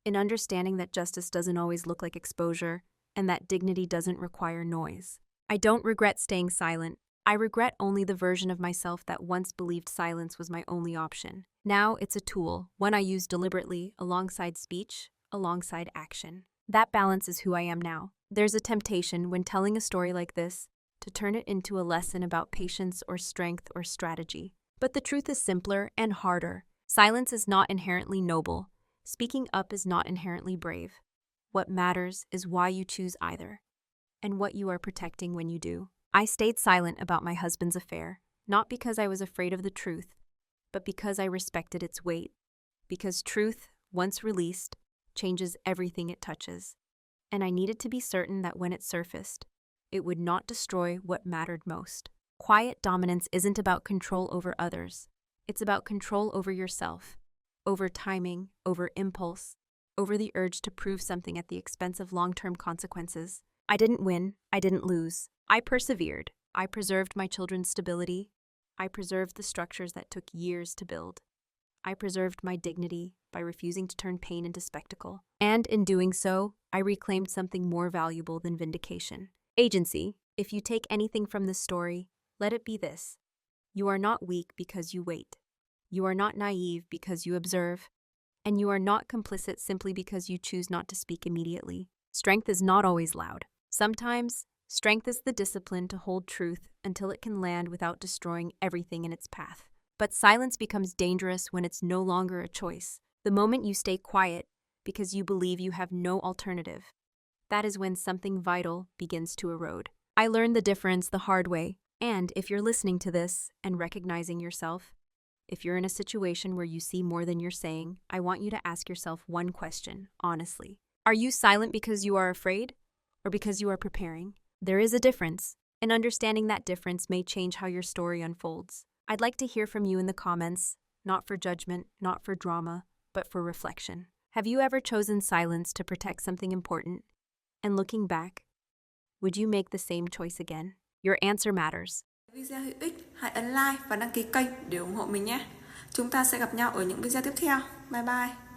in understanding that justice doesn't always look like exposure and that dignity doesn't require noise. I don't regret staying silent. I regret only the version of myself that once believed silence was my only option. Now it's a tool, one I use deliberately, alongside speech, alongside action. That balance is who I am now. There's a temptation, when telling a story like this, to turn it into a lesson about patience or strength or strategy. But the truth is simpler and harder. Silence is not inherently noble. Speaking up is not inherently brave. What matters is why you choose either, and what you are protecting when you do. I stayed silent about my husband's affair, not because I was afraid of the truth, but because I respected its weight. Because truth, once released, changes everything it touches. And I needed to be certain that when it surfaced, it would not destroy what mattered most. Quiet dominance isn't about control over others. It's about control over yourself, over timing, over impulse, over the urge to prove something at the expense of long-term consequences. I didn't win. I didn't lose. I persevered. I preserved my children's stability. I preserved the structures that took years to build. I preserved my dignity by refusing to turn pain into spectacle. And in doing so, I reclaimed something more valuable than vindication. Agency. If you take anything from this story, let it be this. You are not weak because you wait. You are not naive because you observe. And you are not complicit simply because you choose not to speak immediately. Strength is not always loud. Sometimes, strength is the discipline to hold truth until it can land without destroying everything in its path. But silence becomes dangerous when it's no longer a choice. The moment you stay quiet because you believe you have no alternative, that is when something vital begins to erode. I learned the difference the hard way, and if you're listening to this and recognizing yourself, if you're in a situation where you see more than you're saying, I want you to ask yourself one question, honestly. Are you silent because you are afraid, or because you are preparing? There is a difference, and understanding that difference may change how your story unfolds. I'd like to hear from you in the comments, not for judgment, not for drama, but for reflection. Have you ever chosen silence to protect something important? And looking back, would you make the same choice again? Your answer matters. Video hữu ích, hãy ấn like và đăng ký kênh để ủng hộ mình nhé. Chúng ta sẽ gặp nhau ở những video tiếp theo. Bye bye.